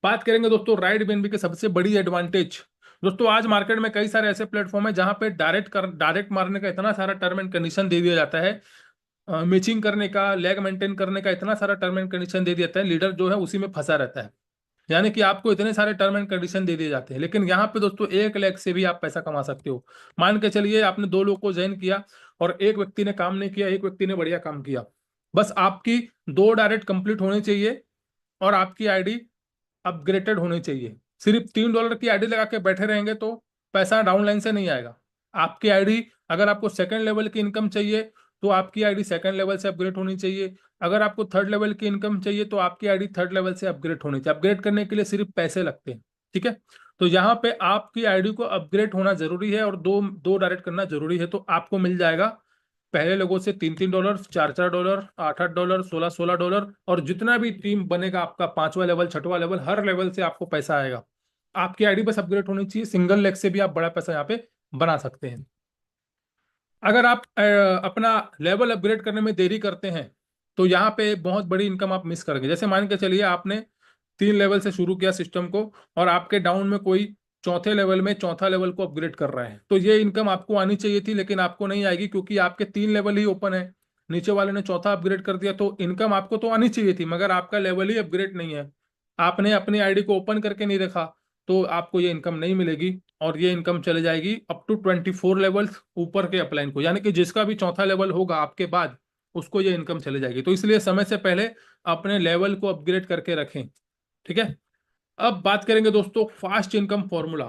बात करेंगे दोस्तों राइट बीएनबी के सबसे बड़ी एडवांटेज, दोस्तों आज मार्केट में कई सारे ऐसे प्लेटफॉर्म है जहां पे डायरेक्ट मारने का इतना सारा टर्म एंड कंडीशन दे दिया जाता है, मैचिंग करने का, लेग मेंटेन करने का इतना सारा टर्म एंड कंडीशन दे दिया जाता है, लीडर जो है उसी में फंसा रहता है। यानी कि आपको इतने सारे टर्म एंड कंडीशन दे दिए जाते हैं, लेकिन यहाँ पे दोस्तों 1 लाख से भी आप पैसा कमा सकते हो। मान के चलिए आपने 2 लोग को ज्वाइन किया और एक व्यक्ति ने काम नहीं किया, एक व्यक्ति ने बढ़िया काम किया, बस आपकी 2 डायरेक्ट कंप्लीट होनी चाहिए और आपकी आईडी अपग्रेडेड होनी चाहिए। सिर्फ $3 की आईडी लगा के बैठे रहेंगे तो पैसा डाउनलाइन से नहीं आएगा। आपकी आईडी, अगर आपको सेकंड लेवल की इनकम चाहिए तो आपकी आईडी सेकंड लेवल से अपग्रेड होनी चाहिए। अगर आपको थर्ड लेवल की इनकम चाहिए तो आपकी आईडी थर्ड लेवल से अपग्रेड होनी चाहिए। अपग्रेड करने के लिए सिर्फ पैसे लगते हैं, ठीक है। तो यहाँ पे आपकी आईडी को अपग्रेड होना जरूरी है और दो दो डायरेक्ट करना जरूरी है, तो आपको मिल जाएगा पहले लोगों से $3-3, $4-4, $8-8, $16-16, और जितना भी टीम बनेगा आपका 5वां लेवल 6वां लेवल, हर लेवल से आपको पैसा आएगा। आपकी आईडी बस अपग्रेड होनी चाहिए, सिंगल लेग से भी आप बड़ा पैसा यहाँ पे बना सकते हैं। अगर आप अपना लेवल अपग्रेड करने में देरी करते हैं तो यहाँ पे बहुत बड़ी इनकम आप मिस करेंगे। जैसे मान के चलिए आपने 3 लेवल से शुरू किया सिस्टम को और आपके डाउन में कोई चौथे लेवल में चौथा लेवल को अपग्रेड कर रहा है, तो ये इनकम आपको आनी चाहिए थी, लेकिन आपको नहीं आएगी क्योंकि आपके 3 लेवल ही ओपन है। नीचे वाले ने चौथा अपग्रेड कर दिया, तो इनकम आपको तो आनी चाहिए थी, मगर आपका लेवल ही अपग्रेड नहीं है, आपने अपनी आईडी को ओपन करके नहीं रखा, तो आपको ये इनकम नहीं मिलेगी। और ये इनकम चले जाएगी अप टू 24 लेवल्स ऊपर के अपलाइन को, यानी कि जिसका भी चौथा लेवल होगा आपके बाद उसको ये इनकम चले जाएगी। तो इसलिए समय से पहले अपने लेवल को अपग्रेड करके रखें, ठीक है। अब बात करेंगे दोस्तों fast income formula.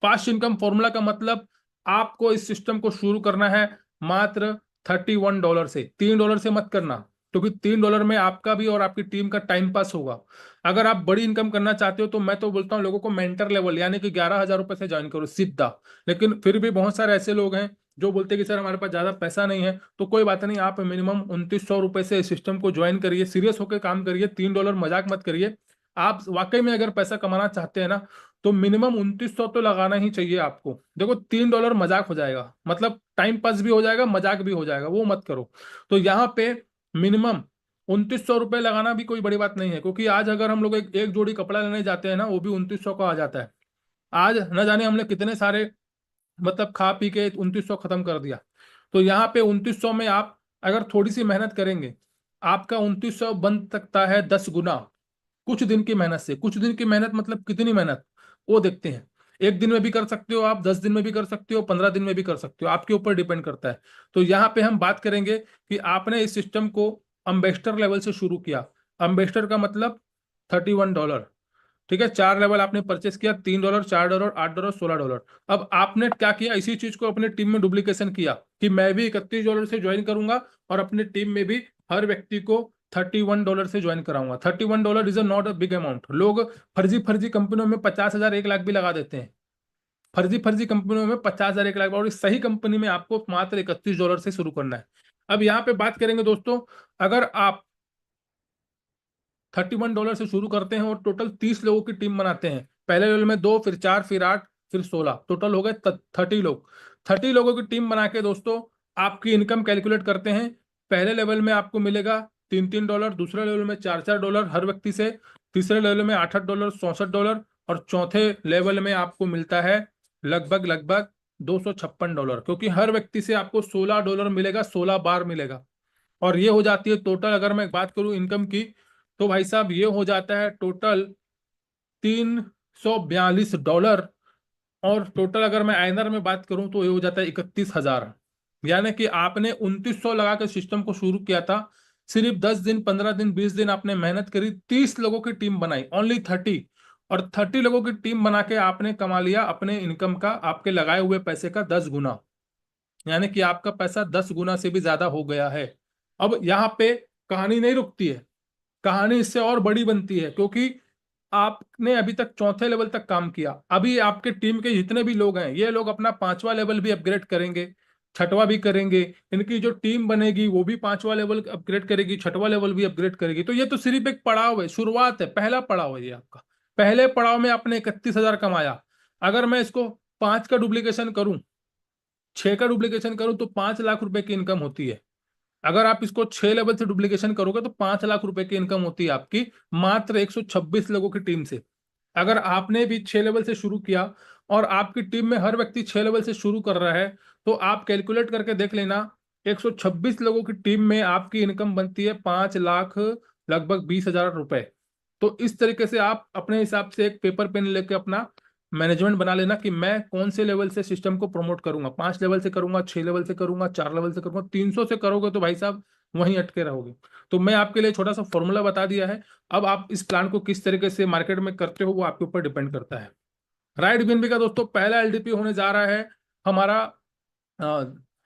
Fast income formula का मतलब, आपको इस सिस्टम को शुरू करना है मात्र $31 से, $3 से मत करना, क्योंकि $3 में आपका भी और आपकी टीम का टाइम पास होगा। अगर आप बड़ी इनकम करना चाहते हो तो मैं तो बोलता हूँ लोगों को मेंटर लेवल यानी कि $11,000 से ज्वाइन करो सीधा। लेकिन फिर भी बहुत सारे ऐसे लोग हैं जो बोलते हैं कि सर हमारे पास ज्यादा पैसा नहीं है, तो कोई बात नहीं, आप मिनिमम ₹2,900 से इस सिस्टम को ज्वाइन करिए, सीरियस होकर काम करिए, $3 मजाक मत करिए। आप वाकई में अगर पैसा कमाना चाहते हैं ना, तो मिनिमम 2,900 तो लगाना ही चाहिए आपको। देखो $3 मजाक हो जाएगा, मतलब टाइम पास भी हो जाएगा, मजाक भी हो जाएगा, वो मत करो। तो यहाँ पे मिनिमम ₹2,900 लगाना भी कोई बड़ी बात नहीं है, क्योंकि आज अगर हम लोग एक जोड़ी कपड़ा लेने जाते हैं ना, वो भी 2,900 का आ जाता है। आज न जाने हमने कितने सारे मतलब खा पी के 2,900 खत्म कर दिया। तो यहाँ पे 2,900 में आप अगर थोड़ी सी मेहनत करेंगे, आपका 2,900 बन सकता है 10 गुना, कुछ दिन की मेहनत से। कुछ दिन की मेहनत मतलब कितनी मेहनत, वो देखते हैं। 1 दिन में भी कर सकते हो आप, 10 दिन में भी कर सकते हो, 15 दिन में भी कर सकते हो, आपके ऊपर डिपेंड करता है। तो यहाँ पे हम बात करेंगे कि आपने इस सिस्टम को अम्बेस्टर लेवल से शुरू किया। अम्बेस्टर का मतलब $31। ठीक है, 4 लेवल आपने परचेस किया, $3, $4, $8, $16। अब आपने क्या किया, इसी चीज को अपने टीम में डुप्लीकेशन किया कि मैं भी $31 से ज्वाइन करूंगा और अपने टीम में भी हर व्यक्ति को $31 से ज्वाइन कराऊंगा। $31 is not a big amount. लोग फर्जी फर्जी कंपनियों में 50,000 1 लाख भी लगा देते हैं। फर्जी फर्जी कंपनियों में 50,000 1 लाख, और इस सही कंपनी में आपको मात्र $31 से शुरू करना है। अब यहाँ पे बात करेंगे दोस्तों, अगर आप $31 से शुरू करते हैं और टोटल 30 लोगों की टीम बनाते हैं, पहले लेवल में 2, फिर 4, फिर 8, फिर 16, टोटल हो गए 30 लोग। 30 लोगों की टीम बना के दोस्तों आपकी इनकम कैलकुलेट करते हैं। पहले लेवल में आपको मिलेगा $3, दूसरे लेवल में $4 हर व्यक्ति से, तीसरे लेवल में $8, $64, और चौथे लेवल में आपको मिलता है लगभग लगभग $256, क्योंकि हर व्यक्ति से आपको $16 मिलेगा, 16 बार मिलेगा। और ये हो जाती है टोटल, अगर मैं बात करूं इनकम की, तो भाई साहब ये हो जाता है टोटल $342। और टोटल अगर मैं आइनर में बात करूं तो ये हो जाता है 31,000। यानी कि आपने 2900 लगा के सिस्टम को शुरू किया था, सिर्फ 10 दिन, 15 दिन, 20 दिन आपने मेहनत करी, 30 लोगों की टीम बनाई, ओनली 30, और 30 लोगों की टीम बना के आपने कमा लिया अपने इनकम का, आपके लगाए हुए पैसे का 10 गुना। यानी कि आपका पैसा 10 गुना से भी ज्यादा हो गया है। अब यहाँ पे कहानी नहीं रुकती है, कहानी इससे और बड़ी बनती है, क्योंकि आपने अभी तक चौथे लेवल तक काम किया। अभी आपके टीम के जितने भी लोग हैं, ये लोग अपना 5वां लेवल भी अपग्रेड करेंगे, 6वां भी करेंगे। इनकी जो टीम बनेगी वो भी 5वां लेवल अपग्रेड करेगी, 6वां लेवल भी अपग्रेड करेगी। तो ये तो सिर्फ एक पड़ाव है, शुरुआत है, पहला पड़ाव है ये आपका। पहले पड़ाव में आपने 31,000 कमाया। अगर मैं इसको 5 का डुप्लीकेशन करूं, 6 का डुप्लीकेशन करूं, तो 5 लाख रुपए की इनकम होती है। अगर आप इसको 6 लेवल से डुप्लीकेशन करोगे तो 5 लाख रुपए की इनकम होती है आपकी, मात्र 126 लोगों की टीम से। अगर आपने भी 6 लेवल से शुरू किया और आपकी टीम में हर व्यक्ति 6 लेवल से शुरू कर रहा है, तो आप कैलकुलेट करके देख लेना, 126 लोगों की टीम में आपकी इनकम बनती है 5 लाख लगभग 20,000 रुपए। तो इस तरीके से आप अपने हिसाब से एक पेपर पेन लेके अपना मैनेजमेंट बना लेना कि मैं कौन से लेवल से सिस्टम को प्रमोट करूंगा, 5 लेवल से करूंगा, 6 लेवल से करूंगा, 4 लेवल से करूंगा। 300 से करोगे तो भाई साहब वहीं अटके रहोगे। तो मैं आपके लिए छोटा सा फॉर्मूला बता दिया है। अब आप इस प्लान को किस तरीके से मार्केट में करते हो वो आपके ऊपर डिपेंड करता है। राइट बीएनबी का दोस्तों पहला एलडीपी होने जा रहा है हमारा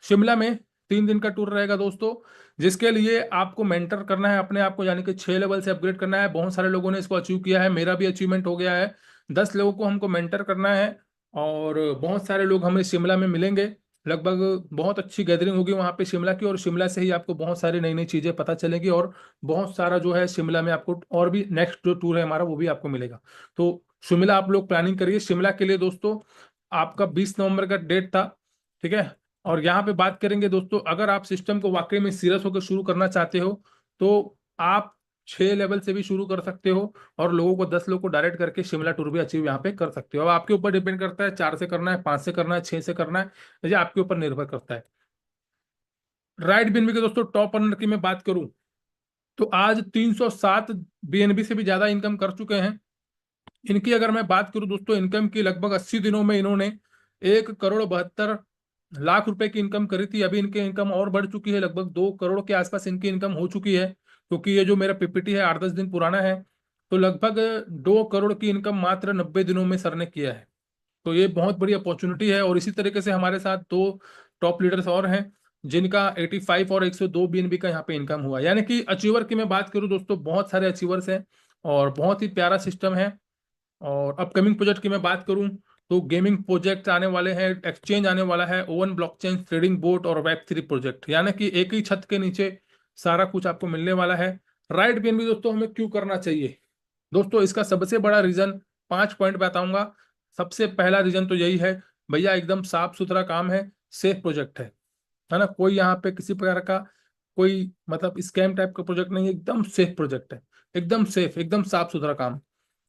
शिमला में। 3 दिन का टूर रहेगा दोस्तों, जिसके लिए आपको मेंटर करना है अपने आप को, यानी कि 6 लेवल से अपग्रेड करना है। बहुत सारे लोगों ने इसको अचीव किया है, मेरा भी अचीवमेंट हो गया है। 10 लोगों को हमको मेंटर करना है, और बहुत सारे लोग हमें शिमला में मिलेंगे। लगभग बहुत अच्छी गैदरिंग होगी वहाँ पे शिमला की, और शिमला से ही आपको बहुत सारी नई नई चीज़ें पता चलेगी, और बहुत सारा जो है शिमला में आपको, और भी नेक्स्ट जो टूर है हमारा वो भी आपको मिलेगा। तो शिमला आप लोग प्लानिंग करिए। शिमला के लिए दोस्तों आपका 20 नवंबर का डेट था, ठीक है। और यहाँ पे बात करेंगे दोस्तों, अगर आप सिस्टम को वाकई में सीरियस होकर शुरू करना चाहते हो तो आप 6 लेवल से भी शुरू कर सकते हो, और लोगों को 10 लोगों को डायरेक्ट करके शिमला टूर भी अचीव यहाँ पे कर सकते हो। अब आपके ऊपर डिपेंड करता है, 4 से करना है, 5 से करना है, 6 से करना है, ये आपके ऊपर निर्भर करता है। राइट बीएनबी के दोस्तों टॉप अर्नर की मैं बात करूं तो आज 307 बीएनबी से भी ज्यादा इनकम कर चुके हैं। इनकी अगर मैं बात करूं दोस्तों, इनकम की लगभग 80 दिनों में इन्होंने 1,72,00,000 रुपए की इनकम करी थी। अभी इनकी इनकम और बढ़ चुकी है, लगभग 2 करोड़ के आसपास इनकी इनकम हो चुकी है, क्योंकि ये जो मेरा पीपीटी है 8-10 दिन पुराना है। तो लगभग 2 करोड़ की इनकम मात्र 90 दिनों में सर ने किया है। तो ये बहुत बड़ी अपॉर्चुनिटी है। और इसी तरीके से हमारे साथ 2 टॉप लीडर्स और हैं जिनका 85 और 102 बीएनबी का यहाँ पे इनकम हुआ। यानी कि अचीवर की मैं बात करूँ दोस्तों, बहुत सारे अचीवर्स हैं और बहुत ही प्यारा सिस्टम है। और अपकमिंग प्रोजेक्ट की मैं बात करूं तो गेमिंग प्रोजेक्ट आने वाले हैं, एक्सचेंज आने वाला है, ओवन ब्लॉकचेन ट्रेडिंग बोर्ड और वेब 3 प्रोजेक्ट, यानी कि एक ही छत के नीचे सारा कुछ आपको मिलने वाला है। राइट बीएनबी दोस्तों हमें क्यों करना चाहिए दोस्तों, इसका सबसे बड़ा रीजन 5 पॉइंट बताऊंगा। सबसे पहला रीजन तो यही है, भैया एकदम साफ सुथरा काम है, सेफ प्रोजेक्ट है ना। कोई यहाँ पे किसी प्रकार का कोई मतलब स्कैम टाइप का प्रोजेक्ट नहीं है, एकदम सेफ प्रोजेक्ट है, एकदम सेफ, एकदम साफ सुथरा काम।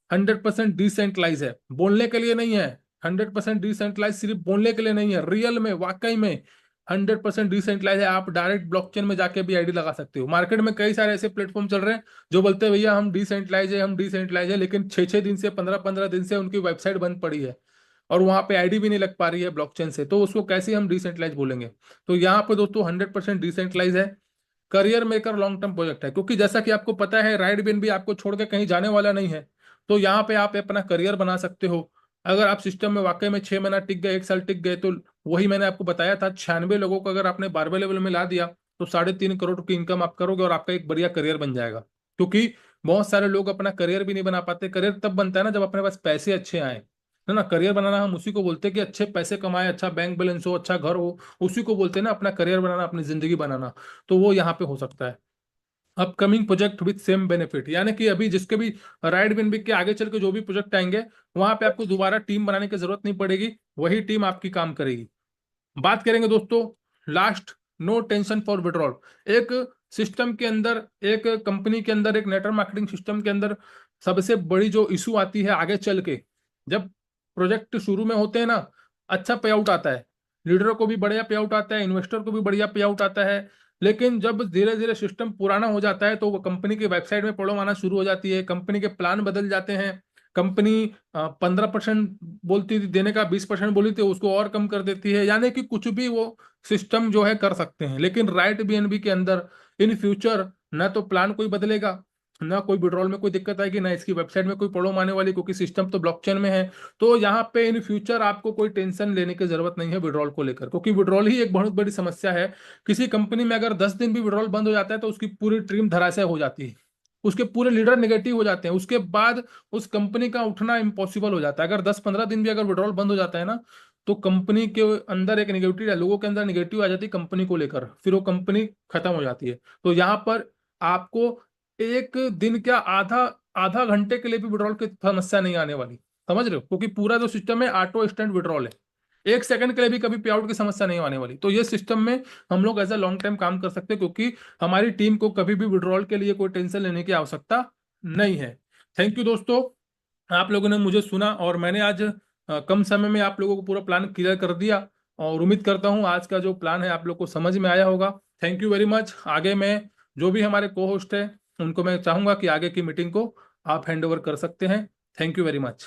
100% डिसेंट्रलाइज है, बोलने के लिए नहीं है। 100% डिसेंट्रलाइज सिर्फ बोलने के लिए नहीं है, रियल में वाकई में 100% डिसेंट्रलाइज है। आप डायरेक्ट ब्लॉकचेन में जाके भी आईडी लगा सकते हो। मार्केट में कई सारे ऐसे प्लेटफॉर्म चल रहे हैं जो बोलते हैं भैया हम डिसेंट्रलाइज है, हम डिसेंट्रलाइज है, लेकिन 6-6 दिन से 15-15 दिन से उनकी वेबसाइट बंद पड़ी है। और वहां पे आईडी भी नहीं लग पा रही है ब्लॉकचेन से, तो उसको कैसे हम डिसेंट्रलाइज बोलेंगे। तो यहाँ पे दोस्तों 100% डिसेंट्रलाइज है, career maker long term project है, क्योंकि जैसा कि आपको पता है राइट बिन भी आपको छोड़ के कहीं जाने वाला नहीं है। तो यहाँ पे आप अपना करियर बना सकते हो। अगर आप सिस्टम में वाकई में 6 महीना टिक गए, 1 साल टिक गए, तो वही मैंने आपको बताया था, 96 लोगों को अगर आपने 12वें लेवल में ला दिया तो 3.5 करोड़ की इनकम आप करोगे और आपका एक बढ़िया करियर बन जाएगा। क्योंकि बहुत सारे लोग अपना करियर भी नहीं बना पाते। करियर तब बनता है ना जब अपने पास पैसे अच्छे आए, है ना। करियर बनाना हम उसी को बोलते हैं कि अच्छे पैसे कमाए, अच्छा बैंक बैलेंस हो, अच्छा घर हो, उसी को बोलते हैं ना अपना करियर बनाना, अपनी जिंदगी बनाना। तो वो यहाँ पे हो सकता है। Upcoming project with same benefit, यानी कि अभी जिसके भी राइट बिनबिग के आगे चल के जो भी प्रोजेक्ट आएंगे वहां पे आपको दोबारा टीम बनाने की जरूरत नहीं पड़ेगी, वही टीम आपकी काम करेगी। बात करेंगे दोस्तों last, no tension for withdrawal. एक सिस्टम के अंदर, एक कंपनी के अंदर, एक नेटवर्क मार्केटिंग सिस्टम के अंदर सबसे बड़ी जो इशू आती है आगे चल के, जब प्रोजेक्ट शुरू में होते हैं ना, अच्छा पे आउट आता है, लीडर को भी बढ़िया पे आउट आता है, इन्वेस्टर को भी बढ़िया पे आउट आता है। लेकिन जब धीरे धीरे सिस्टम पुराना हो जाता है तो वो कंपनी की वेबसाइट में प्रॉब्लम आना शुरू हो जाती है, कंपनी के प्लान बदल जाते हैं। कंपनी 15% बोलती थी देने का, 20% बोली थी, उसको और कम कर देती है, यानी कि कुछ भी वो सिस्टम जो है कर सकते हैं। लेकिन राइट बीएनबी के अंदर इन फ्यूचर ना तो प्लान कोई बदलेगा, ना कोई विड्रॉल में कोई दिक्कत आएगी, ना इसकी वेबसाइट में कोई प्रॉब्लम आने वाली, क्योंकि सिस्टम तो ब्लॉकचेन में है। तो यहाँ पे इन फ्यूचर आपको कोई टेंशन लेने की जरूरत नहीं है विड्रॉल को लेकर, क्योंकि विड्रॉल ही एक बहुत बड़ी समस्या है। किसी कंपनी में अगर 10 दिन भी विड्रॉल बंद हो जाता है तो उसकी पूरी टीम धराशायी हो जाती है, उसके पूरे लीडर नेगेटिव हो जाते हैं, उसके बाद उस कंपनी का उठना इम्पॉसिबल हो जाता है। अगर 10-15 दिन भी अगर विड्रॉल बंद हो जाता है ना, तो कंपनी के अंदर एक नेगेटिव है, लोगों के अंदर नेगेटिव आ जाती है कंपनी को लेकर, फिर वो कंपनी खत्म हो जाती है। तो यहाँ पर आपको एक दिन क्या, आधा आधा घंटे के लिए भी विड्रॉल की समस्या नहीं आने वाली, समझ रहे हो, क्योंकि पूरा जो सिस्टम है ऑटो स्टैंड विड्रॉल है। 1 सेकंड के लिए भी कभी पे आउट की समस्या नहीं आने वाली। तो ये सिस्टम में हम लोग एज अ लॉन्ग टाइम काम कर सकते हैं, क्योंकि हमारी टीम को कभी भी विड्रॉल के लिए कोई टेंशन लेने की आवश्यकता नहीं है। थैंक यू दोस्तों, आप लोगों ने मुझे सुना और मैंने आज कम समय में आप लोगों को पूरा प्लान क्लियर कर दिया, और उम्मीद करता हूँ आज का जो प्लान है आप लोग को समझ में आया होगा। Thank you very much. आगे मैं जो भी हमारे को होस्ट है उनको मैं चाहूंगा कि आगे की मीटिंग को आप हैंड ओवर कर सकते हैं। Thank you very much.